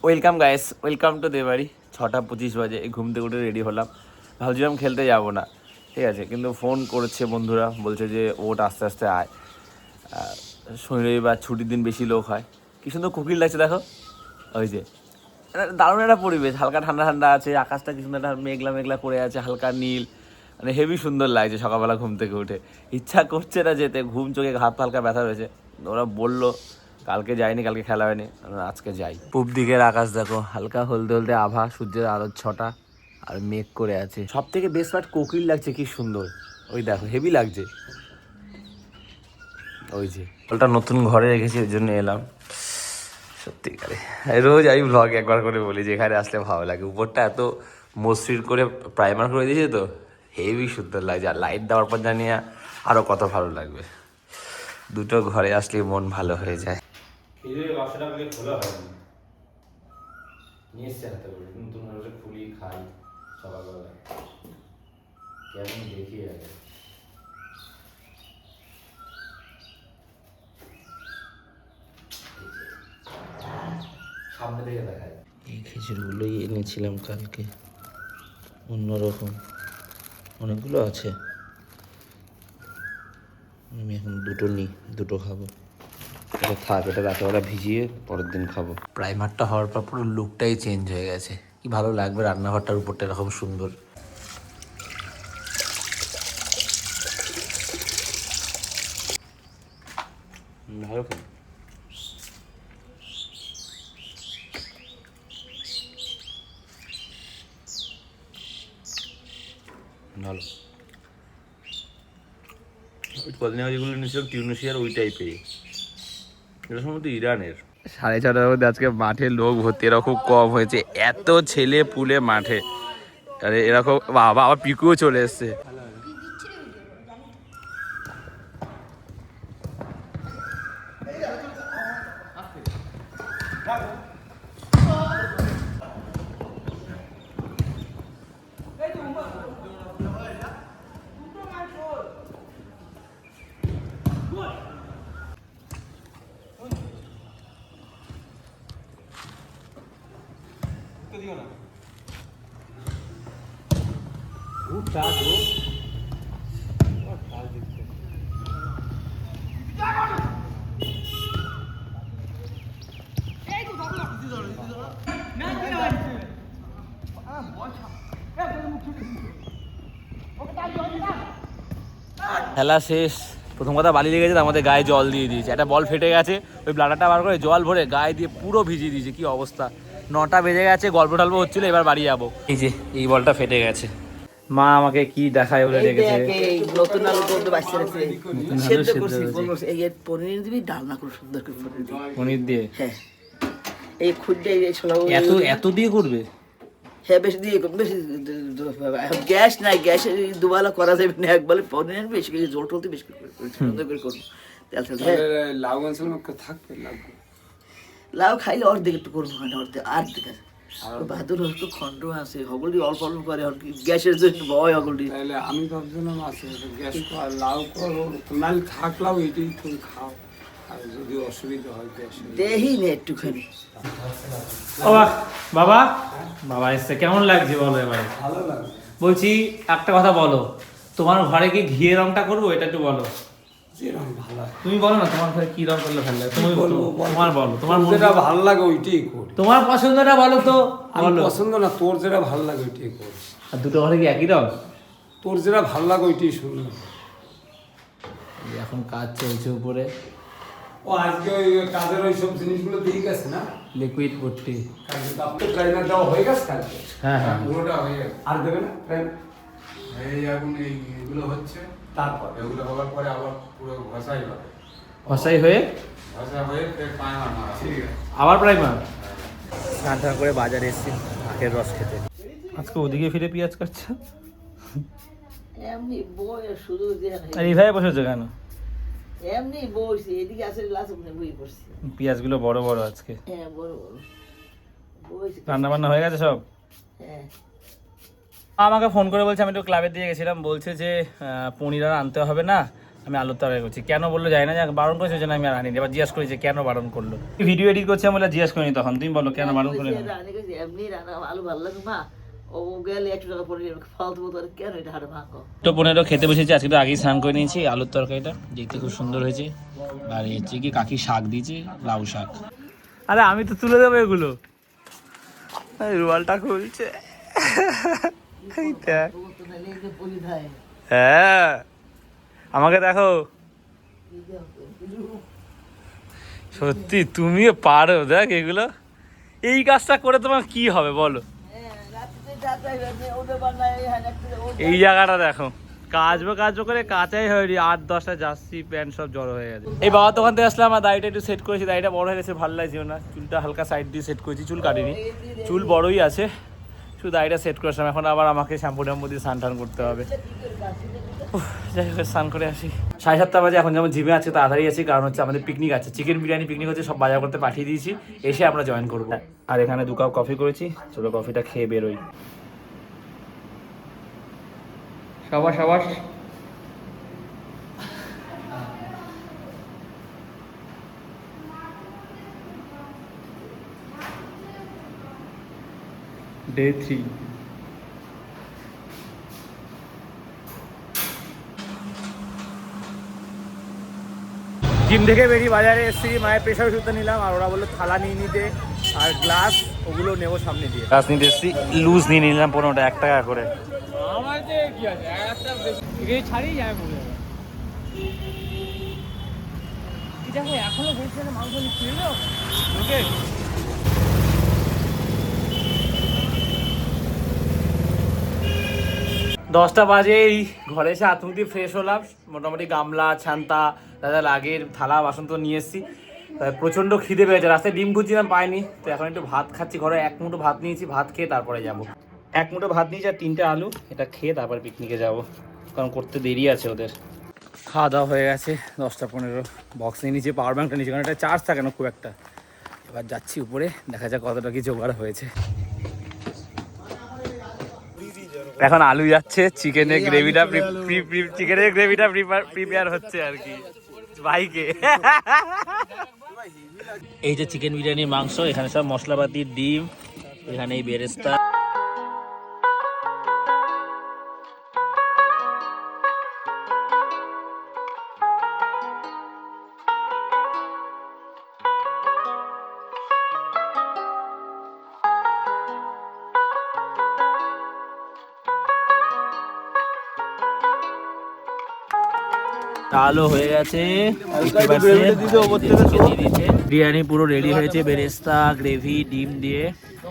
Welcome guys, welcome to Debari. 6:25 বাজে, ঘুম থেকে উঠে রেডি হলাম। ভাবছিলাম খেলতে যাব না, ঠিক আছে, কিন্তু ফোন করছে বন্ধুরা, বলছে যে ওটা আস্তে আস্তে আয়, শনি রবিবার ছুটির দিন বেশি লোক হয়। কি সুন্দর কোকিল লাগছে দেখো, ওই যে দারুণ একটা পরিবেশ, হালকা ঠান্ডা ঠান্ডা আছে, আকাশটা কি সুন্দর একটা মেঘলা মেঘলা করে আছে, হালকা নীল, মানে হেভি সুন্দর লাগছে। সকালবেলা ঘুম থেকে উঠে ইচ্ছা করছে না যেতে, ঘুম চোখে হাত হালকা ব্যথা রয়েছে। ওরা বললো কালকে যাইনি, কালকে খেলা হয়নি, আজকে যাই। পূব দিকের আকাশ দেখো, হালকা হলদে হলদে আভা, সূর্যের আলোর ছটা, আর মেঘ করে আছে। সব থেকে বেস্ট পার্ট কোকিল লাগছে, কি সুন্দর, ওই দেখো হেভি লাগছে। ওই যে ওটা নতুন ঘরে রেখেছি, ওই জন্য এলাম। সত্যিকারে রোজ আমি ব্লগ একবার করে বলি যে এখানে আসলে ভালো লাগে। উপরটা এত মসৃণ করে প্রাইমার করে দিয়েছে তো হেভি সুন্দর লাগছে, আর লাইট দেওয়ার পর জানিয়ে আরও কত ভালো লাগবে। দুটো ঘরে আসলে মন ভালো হয়ে যায়। বাসাটা খোলা হয়নি, নিয়ে এসছে হাতে করে, নতুন ঘরে খুলি খাই সকালবেলা, কেমন দেখি আগে। সামনে থেকে দেখায়। এই খিচুড়িগুলোই এনেছিলাম কালকে, অন্যরকম অনেকগুলো আছে। আমি এখন দুটো নিই, দুটো খাবো। এটা থাক, এটা রাতেবেলা ভিজিয়ে পরের দিন খাবো। প্রাইমারটা হওয়ার পর পুরো লুকটাই চেঞ্জ হয়ে গেছে। কি ভালো লাগবে রান্নাঘরটার উপরটা এরকম সুন্দর। ভালো খাই। ভালো। কদিন আগে যেগুলো নিয়েছিলাম টিউনিশিয়ার ওই টাইপেরই, এটা সম্ভবত ইরানের। 6:30টার মধ্যে আজকে মাঠে লোক ভর্তি, এরা খুব কম হয়েছে, এত ছেলে পুলে মাঠে। আরে এরকম বাবা, আবার পিকুও চলে এসছে। খেলা শেষ, প্রথম কথা বালি লেগেছে, তার মধ্যে গায়ে জল দিয়ে দিয়েছে। একটা বল ফেটে গেছে, ওই ব্লাডারটা বার করে জল ভরে গায়ে দিয়ে পুরো ভিজিয়ে দিয়েছে। কি অবস্থা! 9টা বেজে গেছে, গল্প টল্প হচ্ছিল, এবার বাড়ি যাবো। এই যে এই বলটা ফেটে গেছে। মা আমাকে কি দেখায় বলে রেখেছে, নতুন আলু বলতে বাচ্চা রাখছে, সেদ্ধ করছি, বলছি এই পনির দিবি, ডালনা করে সুন্দর করে পনির দিয়ে। হ্যাঁ, এই খুঁজে এই ছোলা এত এত দিয়ে করবে? হ্যাঁ, বেশি দিয়ে বেশি গ্যাস নাই, গ্যাসে দুবেলা করা যাবে না, একবেলা পনির বেশি করে জোর টলতে বেশি করে সুন্দর করে করবো। লাউ গাছের থাকবে, লাউ খাইলে অর্ধেক একটু করবো, মানে অর্ধেক অর্ধেক বাহাদুর একটু খন্ড আছে, হগলটি অল্প অল্প করে, গ্যাসের জন্য ভয় হগলটি। তাহলে আমি ভাবছিলাম আছে গ্যাস লাউ করো, নাহলে থাকলাও এটাই তুমি খাও, আর যদি অসুবিধা হয় গ্যাস দেহি নে একটুখানি। বাবা, বাবা এসছে, কেমন লাগছে বলো এবারে? ভালো লাগে। বলছি একটা কথা বলো, তোমার ঘরে কি ঘিয়ে রংটা করবো, এটা একটু বলো। যেরকম ভালো লাগে তুমি বলো না, তোমার ঘরে কি রং করলে ভালো লাগে, তুমি তোমার বলো, তোমার যেটা ভালো লাগে ওইটাই করি। তোমার পছন্দটা বলো তো। আমার পছন্দ না, তোর যেটা ভালো লাগে ওইটাই করি। আর দুটো ঘরে কি একই রং? তোর যেটা ভালো লাগে ওইটাই শুনলাম। এখন কাজ চলছে উপরে, ও আজকে ওই কাজের ওই সব জিনিসগুলো দিয়ে গেছে না, লিকুইড পুট্টি। কালকে তো আপনার ট্রেনার দেওয়া হয়ে গেছে কালকে। হ্যাঁ হ্যাঁ, পুরোটা হয়ে গেছে, আর দেবে না ট্রেন? এই এখন এইগুলো হচ্ছে, তারপর এগুলো হওয়ার পরে আবার পুরো ঘষাই হবে, ঘষাই হয়ে ঘষা হয়ে ফের প্রাইমার মারা। ঠিক আছে, আবার প্রাইমার। স্নান টান করে বাজারে এসেছি আখের রস খেতে। আজকে ওদিকে ফিরে পেঁয়াজ কাটছে, এমনি বই শুধু আর এইভাবে বসেছো কেন? এমনি বইছি, এদিকে আছে গ্লাস বই পড়ছি। পেঁয়াজগুলো বড় বড় আজকে। হ্যাঁ, বড় বড় বইছি। রান্না বান্না হয়ে গেছে সব? হ্যাঁ, আমাকে ফোন করে বলছে, আমি একটু ক্লাবের দিয়ে গেছিলাম, বলছে যে পনির আর আনতে হবে না, আমি আলুর তরকারি করছি। কেন বললো জানি না, যে বারণ করেছে ওই জন্য আমি আর আনিনি। এবার জিজ্ঞাসা করি যে কেন বারণ করলো, ভিডিও এডিট করছি আমি বলে জিজ্ঞাসা করিনি, তখন তুমি বলো কেন বারণ করলে। এমনি রান্না আলু ভালো লাগে মা, ও গেলে 100 টাকা পরে ফালতু মতো কেন এটা হাড়ে ভাঙো। তো 15 খেতে বসেছি, আজকে তো আগেই স্নান করে নিয়েছি। আলুর তরকারিটা দেখতে খুব সুন্দর হয়েছে, আর হচ্ছে কি কাকি শাক দিয়েছে, লাউ শাক। আরে আমি তো তুলে দেবো এগুলো, রুমালটা খুলছে। হ্যাঁ আমাকে দেখো, সত্যি তুমিও পারো, দেখ এগুলো, এই কাজটা করে তোমার কি হবে বলো। এই জায়গাটা দেখো, কাজবো করে কাঁচাই হয়নি, 8-10টা জার্সি প্যান্ট সব জড়ো হয়ে গেছে। এই বাবার দোকান থেকে আসলাম, আর দাড়িটা একটু সেট করেছি, দাড়িটা বড় হয়ে গেছে, ভালো লাগছিল না, চুলটা হালকা সাইড দিয়ে সেট করেছি, চুল কাটিনি, চুল বড়ই আছে, শুধু দাড়িটা সেট করেছিলাম। এখন আবার আমাকে শ্যাম্পু ট্যাম্পু দিয়ে স্নান টান করতে হবে। যাই হোক স্নান করে আসি। 7:30 বাজে, এখন যেমন জিমে আছে তাড়াতাড়ি আছি, কারণ হচ্ছে আমাদের পিকনিক আছে, চিকেন বিরিয়ানি পিকনিক হচ্ছে, সব বাজার করতে পাঠিয়ে দিয়েছি, এসে আমরা জয়েন করবো। আর এখানে 2 কাপ কফি করেছি, চলো কফিটা খেয়ে বেরোই। সাবাস ডে 3। জিম থেকে বেরিয়ে বাজারে এসেছি, মায়ের প্রেশার ওষুধটা নিলাম, আর ওরা বললো থালা নিয়ে নিতে, আর গ্লাস ওগুলো নেবো সামনে দিয়ে। গ্লাস নিতে এসেছি, লুজ নিয়ে নিলাম 15টা, 1 টাকা করে। আমার যে কি আছে, একটা ছাড়িয়ে যায় বলে দেখো, এখনো বলছে না মাংস নিচ্ছিল ওকে। 10টা বাজেই ঘরে এসে হাত মুখ দিয়ে ফ্রেশ হলাম, মোটামুটি গামলা ছান্তা দাদা লাগের থালা বাসন তো নিয়ে এসেছি। প্রচণ্ড খিদে পেয়েছে, রাস্তায় ডিম খুঁজছিলাম পাইনি, তো এখন একটু ভাত খাচ্ছি, ঘরে 1 মুঠো ভাত নিয়েছি, ভাত খেয়ে তারপরে যাব। 1 মুঠো ভাত নিয়েছি আর 3টে আলু, এটা খেয়ে তারপর পিকনিকে যাব, কারণ করতে দেরি আছে ওদের। খাওয়া দাওয়া হয়ে গেছে, 10টা 15, বক্স নিয়ে নিচে, পাওয়ার ব্যাঙ্কটা নিচে, কারণ এটা চার্জ থাকে না খুব একটা। এবার যাচ্ছি উপরে, দেখা যাক কতটা কি জোগাড় হয়েছে। এখন আলু যাচ্ছে, চিকেনের গ্রেভিটা প্রিপেয়ার হচ্ছে আর কি বাইকে। এই যে চিকেন বিরিয়ানির মাংস, এখানে সব মশলাপাতি, ডিম, এখানে এই বেরেস্তা। ডালও হয়ে গেছে, বিরিয়ানি পুরো রেডি হয়েছে, বেরেস্তা, গ্রেভি, ডিম দিয়ে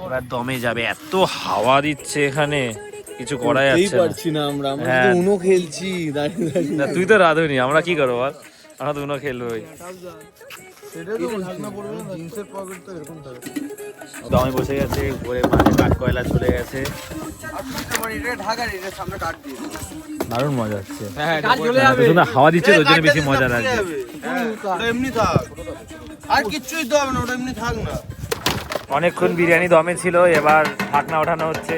এবার দমে যাবে। এত হাওয়া দিচ্ছে এখানে, কিছু করা যাচ্ছে না। আমরা উনো খেলছি, তুই তো রাঁধুনি, আমরা কি করবো বল, আমরা তো উনো খেলবোই। দমে বসে গেছে, উপরে মাঝে কাঠ কয়লা চলে গেছে, দারুণ মজা হচ্ছে। হাওয়া দিচ্ছে তো, ওই জন্য বেশি মজা লাগছে। অনেকক্ষণ বিরিয়ানি দমে ছিল, এবার ঢাকনা ওঠানো হচ্ছে।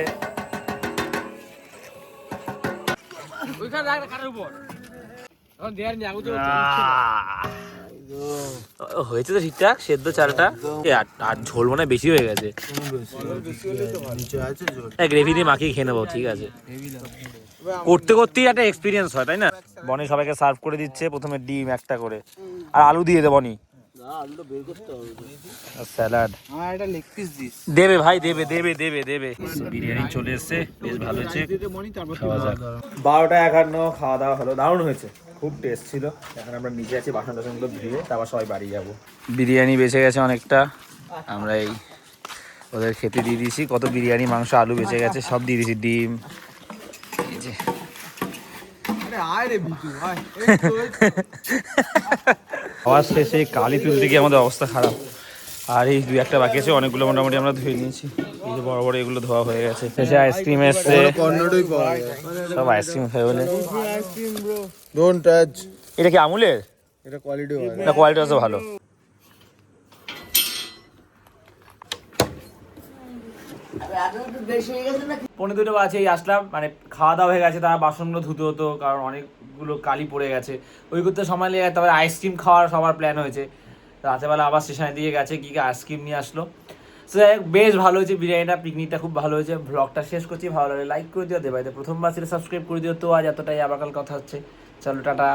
হয়েছে তো ঠিকঠাক, সেদ্ধ চালটা, আর ঝোল মনে হয় বেশি হয়ে গেছে, গ্রেভি দিয়ে মাখিয়ে খেয়ে নেবো। ঠিক আছে, করতে করতেই একটা এক্সপিরিয়েন্স হয়, তাই না? বনি সবাইকে সার্ভ করে দিচ্ছে, প্রথমে ডিম 1টা করে, আর আলু দিয়ে দে বনি, স্যালাড দেবে ভাই, দেবে। বিরিয়ানি চলে এসছে, বেশ ভালো হয়েছে, খাওয়া যাক। 12:51 খাওয়া দাওয়া হলো, দারুণ হয়েছে, খুব টেস্ট ছিল। এখন আমরা নিচে আছি, বাসন টাসনগুলো ধুয়ে তারপর সবাই বাড়ি যাবো। বিরিয়ানি বেঁচে গেছে অনেকটা, আমরা এই ওদের খেতে দিয়ে দিয়েছি। কত বিরিয়ানি, মাংস, আলু বেঁচে গেছে, সব দিয়ে দিয়েছি, ডিম। এই যে খাওয়ার শেষে কালি তুলতে গিয়ে আমাদের অবস্থা খারাপ, আর এই 2-1টা বাকি আছে, অনেকগুলো মোটামুটি আমরা ধুয়ে নিয়েছি। এই যে বড় বড় এগুলো ধোয়া হয়ে গেছে। শেষে আইসক্রিম এসছে, সব আইসক্রিম খাই বলে। এটা কি আমুলের? এটা কোয়ালিটি আছে ভালো। পনেরো 2 বাজে আসলাম, মানে খাওয়া দাওয়া হয়ে গেছে, তার বাসনগুলো ধুতে হতো, কারণ অনেক মুখগুলো কালি পড়ে গেছে, ওই করতে সময় লেগে গেছে। তারপরে আইসক্রিম খাওয়ার সবার প্ল্যান হয়েছে, রাতেরবেলা আবার স্টেশনের দিকে গেছে, কী আইসক্রিম নিয়ে আসলো। সো যাই হোক, বেশ ভালো হয়েছে বিরিয়ানিটা, পিকনিকটা খুব ভালো হয়েছে। ব্লগটা শেষ করছি, ভালো লাগে লাইক করে দিও, দেবাইতে প্রথমবার সেটা সাবস্ক্রাইব করে দিও। তো আজ এতটাই, আবার কাল কথা হচ্ছে, চলো টাটা।